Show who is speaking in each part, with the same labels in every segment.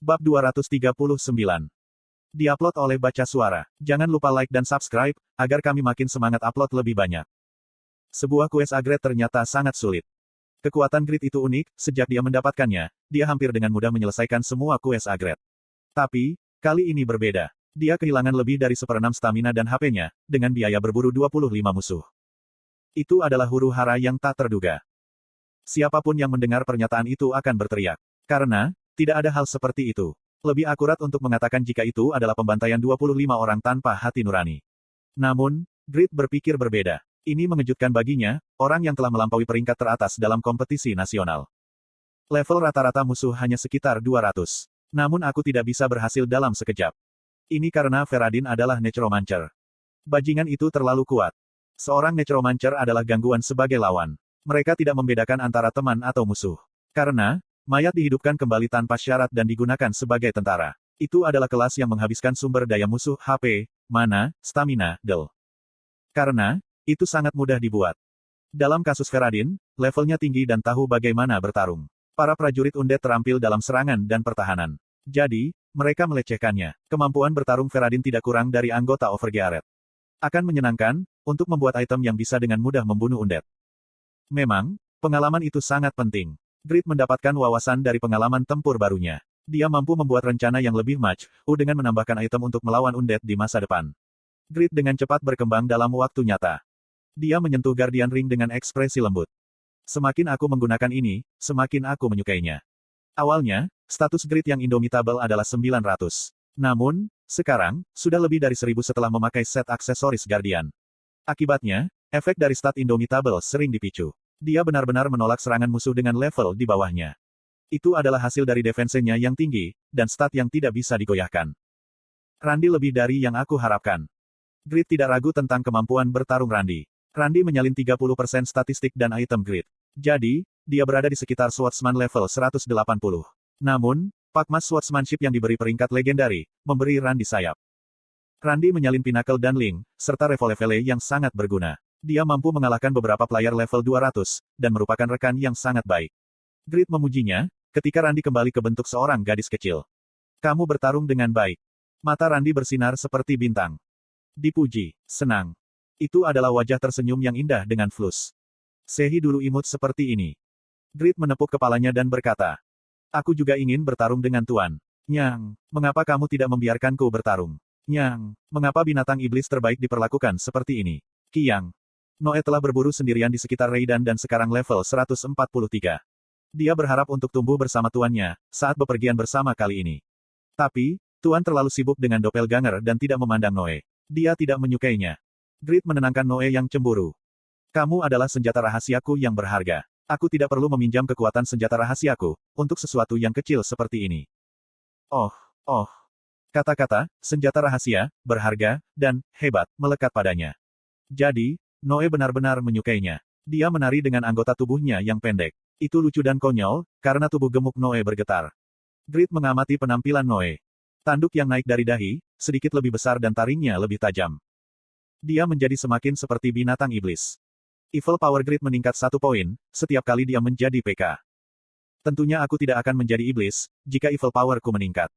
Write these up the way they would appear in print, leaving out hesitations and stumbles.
Speaker 1: Bab 239. Diupload oleh Baca Suara. Jangan lupa like dan subscribe, agar kami makin semangat upload lebih banyak. Sebuah quest upgrade ternyata sangat sulit. Kekuatan grid itu unik, sejak dia mendapatkannya, dia hampir dengan mudah menyelesaikan semua quest upgrade. Tapi, kali ini berbeda. Dia kehilangan lebih dari 1/6 stamina dan HP-nya, dengan biaya berburu 25 musuh. Itu adalah huru-hara yang tak terduga. Siapapun yang mendengar pernyataan itu akan berteriak. Karena, tidak ada hal seperti itu. Lebih akurat untuk mengatakan jika itu adalah pembantaian 25 orang tanpa hati nurani. Namun, Grid berpikir berbeda. Ini mengejutkan baginya, orang yang telah melampaui peringkat teratas dalam kompetisi nasional. Level rata-rata musuh hanya sekitar 200. Namun aku tidak bisa berhasil dalam sekejap. Ini karena Feradin adalah Necromancer. Bajingan itu terlalu kuat. Seorang Necromancer adalah gangguan sebagai lawan. Mereka tidak membedakan antara teman atau musuh. Karena, mayat dihidupkan kembali tanpa syarat dan digunakan sebagai tentara. Itu adalah kelas yang menghabiskan sumber daya musuh HP, mana, stamina, del. Karena, itu sangat mudah dibuat. Dalam kasus Feradin, levelnya tinggi dan tahu bagaimana bertarung. Para prajurit undead terampil dalam serangan dan pertahanan. Jadi, mereka melecehkannya. Kemampuan bertarung Feradin tidak kurang dari anggota Overgeared. Akan menyenangkan, untuk membuat item yang bisa dengan mudah membunuh undead. Memang, pengalaman itu sangat penting. Grid mendapatkan wawasan dari pengalaman tempur barunya. Dia mampu membuat rencana yang lebih maju dengan menambahkan item untuk melawan undead di masa depan. Grid dengan cepat berkembang dalam waktu nyata. Dia menyentuh Guardian Ring dengan ekspresi lembut. Semakin aku menggunakan ini, semakin aku menyukainya. Awalnya, status Grid yang indomitable adalah 900. Namun, sekarang, sudah lebih dari 1000 setelah memakai set aksesoris Guardian. Akibatnya, efek dari stat indomitable sering dipicu. Dia benar-benar menolak serangan musuh dengan level di bawahnya. Itu adalah hasil dari defense-nya yang tinggi, dan stat yang tidak bisa digoyahkan. Randy lebih dari yang aku harapkan. Grid tidak ragu tentang kemampuan bertarung Randy. Randy menyalin 30% statistik dan item Grid. Jadi, dia berada di sekitar Swordsman level 180. Namun, Pakmas Swordsmanship yang diberi peringkat legendari, memberi Randy sayap. Randy menyalin Pinnacle dan Link, serta Revolevele yang sangat berguna. Dia mampu mengalahkan beberapa player level 200, dan merupakan rekan yang sangat baik. Grid memujinya, ketika Randy kembali ke bentuk seorang gadis kecil. Kamu bertarung dengan baik. Mata Randy bersinar seperti bintang. Dipuji, senang. Itu adalah wajah tersenyum yang indah dengan flus. Sehi dulu imut seperti ini. Grid menepuk kepalanya dan berkata, aku juga ingin bertarung dengan Tuan. Nyang, mengapa kamu tidak membiarkanku bertarung? Nyang, mengapa binatang iblis terbaik diperlakukan seperti ini? Kiang. Noe telah berburu sendirian di sekitar Raidan dan sekarang level 143. Dia berharap untuk tumbuh bersama tuannya, saat bepergian bersama kali ini. Tapi, Tuan terlalu sibuk dengan doppelganger dan tidak memandang Noe. Dia tidak menyukainya. Grid menenangkan Noe yang cemburu. Kamu adalah senjata rahasiaku yang berharga. Aku tidak perlu meminjam kekuatan senjata rahasiaku, untuk sesuatu yang kecil seperti ini. Oh. Kata-kata, senjata rahasia, berharga, dan hebat, melekat padanya. Jadi, Noe benar-benar menyukainya. Dia menari dengan anggota tubuhnya yang pendek. Itu lucu dan konyol, karena tubuh gemuk Noe bergetar. Grid mengamati penampilan Noe. Tanduk yang naik dari dahi, sedikit lebih besar dan taringnya lebih tajam. Dia menjadi semakin seperti binatang iblis. Evil Power Grid meningkat 1 poin, setiap kali dia menjadi PK. Tentunya aku tidak akan menjadi iblis, jika Evil Power-ku meningkat.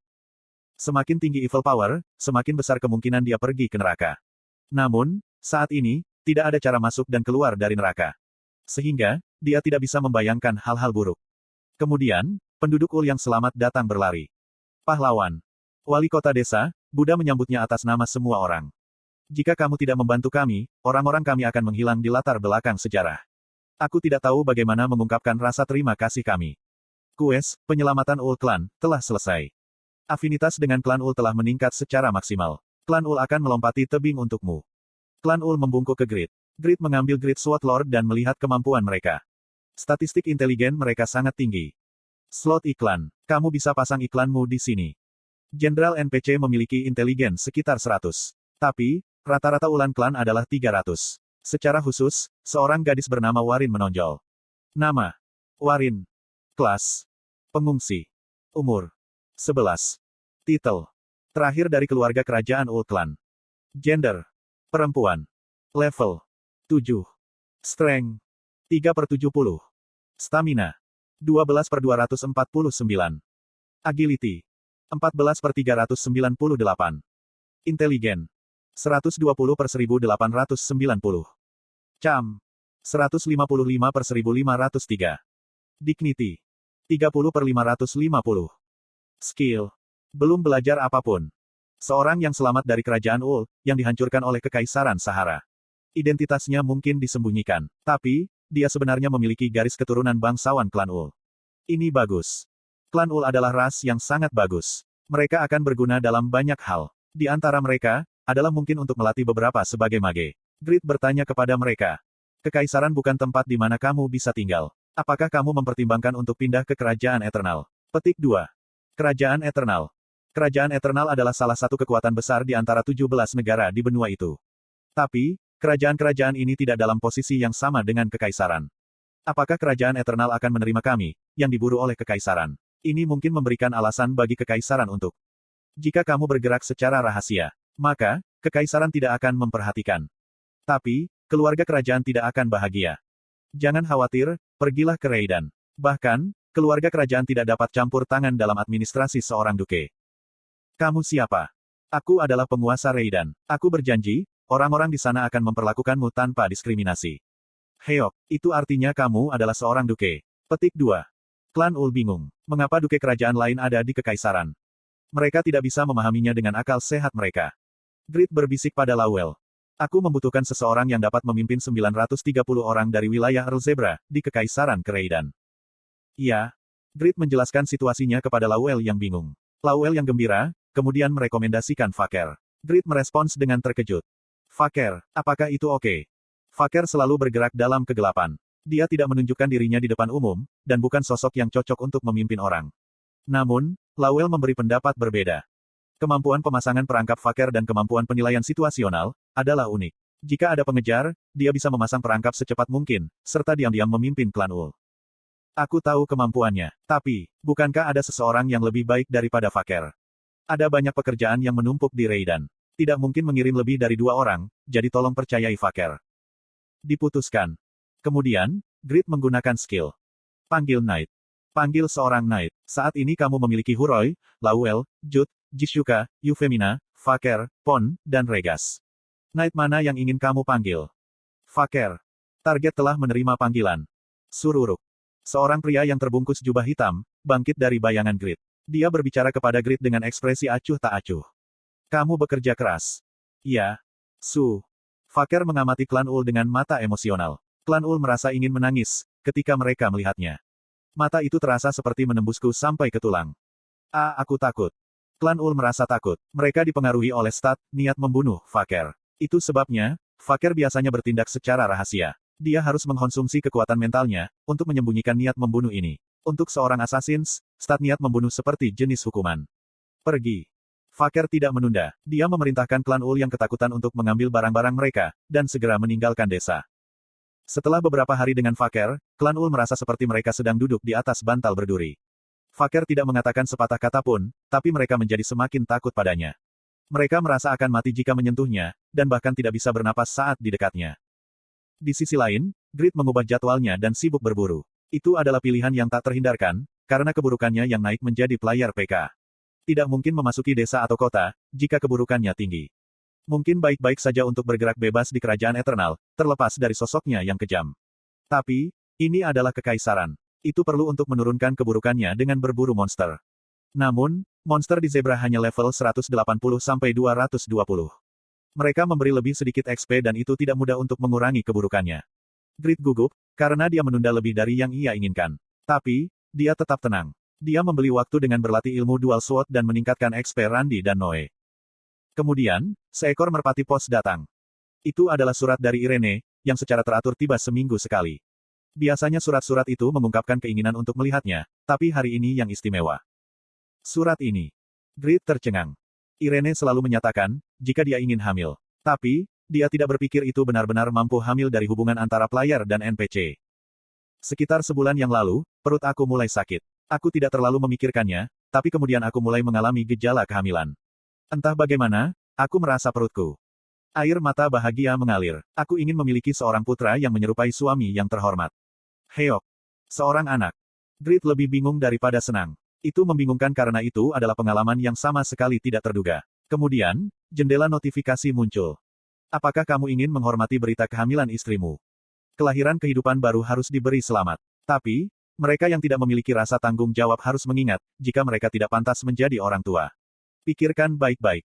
Speaker 1: Semakin tinggi Evil Power, semakin besar kemungkinan dia pergi ke neraka. Namun, saat ini, tidak ada cara masuk dan keluar dari neraka. Sehingga, dia tidak bisa membayangkan hal-hal buruk. Kemudian, penduduk Ul yang selamat datang berlari. Pahlawan. Wali kota desa, Buddha menyambutnya atas nama semua orang. Jika kamu tidak membantu kami, orang-orang kami akan menghilang di latar belakang sejarah. Aku tidak tahu bagaimana mengungkapkan rasa terima kasih kami. Quest, penyelamatan Ul Clan, telah selesai. Afinitas dengan klan Ul telah meningkat secara maksimal. Klan Ul akan melompati tebing untukmu. Klan Ul membungkuk ke Grid. Grid mengambil Grid Sword Lord dan melihat kemampuan mereka. Statistik inteligen mereka sangat tinggi. Slot iklan. Kamu bisa pasang iklanmu di sini. Jenderal NPC memiliki inteligen sekitar 100. Tapi, rata-rata ulan klan adalah 300. Secara khusus, seorang gadis bernama Warin menonjol. Nama. Warin. Kelas. Pengungsi. Umur. 11. Titel. Terakhir dari keluarga kerajaan Ul Clan. Gender. Perempuan. Level. 7. Strength. 3/70. Stamina. 12/249. Agility. 14/398. Inteligen. 120/1890. Charm. 155/1503. Dignity. 30/550. Skill. Belum belajar apapun. Seorang yang selamat dari kerajaan Ul, yang dihancurkan oleh Kekaisaran Sahara. Identitasnya mungkin disembunyikan, tapi, dia sebenarnya memiliki garis keturunan bangsawan klan Ul. Ini bagus. Klan Ul adalah ras yang sangat bagus. Mereka akan berguna dalam banyak hal. Di antara mereka, adalah mungkin untuk melatih beberapa sebagai mage. Grid bertanya kepada mereka. Kekaisaran bukan tempat di mana kamu bisa tinggal. Apakah kamu mempertimbangkan untuk pindah ke Kerajaan Eternal? Petik 2. Kerajaan Eternal. Kerajaan Eternal adalah salah satu kekuatan besar di antara 17 negara di benua itu. Tapi, kerajaan-kerajaan ini tidak dalam posisi yang sama dengan Kekaisaran. Apakah Kerajaan Eternal akan menerima kami, yang diburu oleh Kekaisaran? Ini mungkin memberikan alasan bagi Kekaisaran untuk. Jika kamu bergerak secara rahasia, maka, Kekaisaran tidak akan memperhatikan. Tapi, keluarga kerajaan tidak akan bahagia. Jangan khawatir, pergilah ke Reidan. Bahkan, keluarga kerajaan tidak dapat campur tangan dalam administrasi seorang duke. Kamu siapa? Aku adalah penguasa Reidan. Aku berjanji, orang-orang di sana akan memperlakukanmu tanpa diskriminasi. Heok, itu artinya kamu adalah seorang duke. Petik 2. Klan Ul bingung. Mengapa duke kerajaan lain ada di Kekaisaran? Mereka tidak bisa memahaminya dengan akal sehat mereka. Grid berbisik pada Lawel. Aku membutuhkan seseorang yang dapat memimpin 930 orang dari wilayah Earl Zebra, di Kekaisaran Kereidan. Iya. Grid menjelaskan situasinya kepada Lawel yang bingung. Lawel yang gembira, kemudian merekomendasikan Faker. Grid merespons dengan terkejut. Faker, apakah itu oke? Faker selalu bergerak dalam kegelapan. Dia tidak menunjukkan dirinya di depan umum, dan bukan sosok yang cocok untuk memimpin orang. Namun, Lawel memberi pendapat berbeda. Kemampuan pemasangan perangkap Faker dan kemampuan penilaian situasional, adalah unik. Jika ada pengejar, dia bisa memasang perangkap secepat mungkin, serta diam-diam memimpin klan Ul. Aku tahu kemampuannya, tapi, bukankah ada seseorang yang lebih baik daripada Faker? Ada banyak pekerjaan yang menumpuk di Reidan. Tidak mungkin mengirim lebih dari 2 orang, jadi tolong percayai Faker. Diputuskan. Kemudian, Grid menggunakan skill. Panggil Knight. Panggil seorang Knight. Saat ini kamu memiliki Huroi, Lawel, Jut, Jishuka, Yufemina, Faker, Pon, dan Regas. Knight mana yang ingin kamu panggil? Faker. Target telah menerima panggilan. Sururuk. Seorang pria yang terbungkus jubah hitam, bangkit dari bayangan Grid. Dia berbicara kepada Grid dengan ekspresi acuh tak acuh. Kamu bekerja keras. Iya. Su. Faker mengamati klan Ul dengan mata emosional. Klan Ul merasa ingin menangis, ketika mereka melihatnya. Mata itu terasa seperti menembusku sampai ke tulang. Aku takut. Klan Ul merasa takut. Mereka dipengaruhi oleh niat membunuh Faker. Itu sebabnya, Faker biasanya bertindak secara rahasia. Dia harus mengkonsumsi kekuatan mentalnya, untuk menyembunyikan niat membunuh ini. Untuk seorang assassins, niat membunuh seperti jenis hukuman. Pergi. Faker tidak menunda. Dia memerintahkan klan Ul yang ketakutan untuk mengambil barang-barang mereka, dan segera meninggalkan desa. Setelah beberapa hari dengan Faker, klan Ul merasa seperti mereka sedang duduk di atas bantal berduri. Faker tidak mengatakan sepatah kata pun, tapi mereka menjadi semakin takut padanya. Mereka merasa akan mati jika menyentuhnya, dan bahkan tidak bisa bernapas saat di dekatnya. Di sisi lain, Grid mengubah jadwalnya dan sibuk berburu. Itu adalah pilihan yang tak terhindarkan, karena keburukannya yang naik menjadi player PK. Tidak mungkin memasuki desa atau kota, jika keburukannya tinggi. Mungkin baik-baik saja untuk bergerak bebas di Kerajaan Eternal, terlepas dari sosoknya yang kejam. Tapi, ini adalah Kekaisaran. Itu perlu untuk menurunkan keburukannya dengan berburu monster. Namun, monster di Zebra hanya level 180-220. Mereka memberi lebih sedikit XP dan itu tidak mudah untuk mengurangi keburukannya. Grid gugup, karena dia menunda lebih dari yang ia inginkan. Tapi, dia tetap tenang. Dia membeli waktu dengan berlatih ilmu Dual Sword dan meningkatkan XP Randy dan Noe. Kemudian, seekor merpati pos datang. Itu adalah surat dari Irene, yang secara teratur tiba seminggu sekali. Biasanya surat-surat itu mengungkapkan keinginan untuk melihatnya, tapi hari ini yang istimewa. Surat ini. Grid tercengang. Irene selalu menyatakan, jika dia ingin hamil. Tapi, dia tidak berpikir itu benar-benar mampu hamil dari hubungan antara player dan NPC. Sekitar sebulan yang lalu, perut aku mulai sakit. Aku tidak terlalu memikirkannya, tapi kemudian aku mulai mengalami gejala kehamilan. Entah bagaimana, aku merasa perutku. Air mata bahagia mengalir. Aku ingin memiliki seorang putra yang menyerupai suami yang terhormat. Heok. Seorang anak. Grid lebih bingung daripada senang. Itu membingungkan karena itu adalah pengalaman yang sama sekali tidak terduga. Kemudian, jendela notifikasi muncul. Apakah kamu ingin menghormati berita kehamilan istrimu? Kelahiran kehidupan baru harus diberi selamat. Tapi, mereka yang tidak memiliki rasa tanggung jawab harus mengingat, jika mereka tidak pantas menjadi orang tua. Pikirkan baik-baik.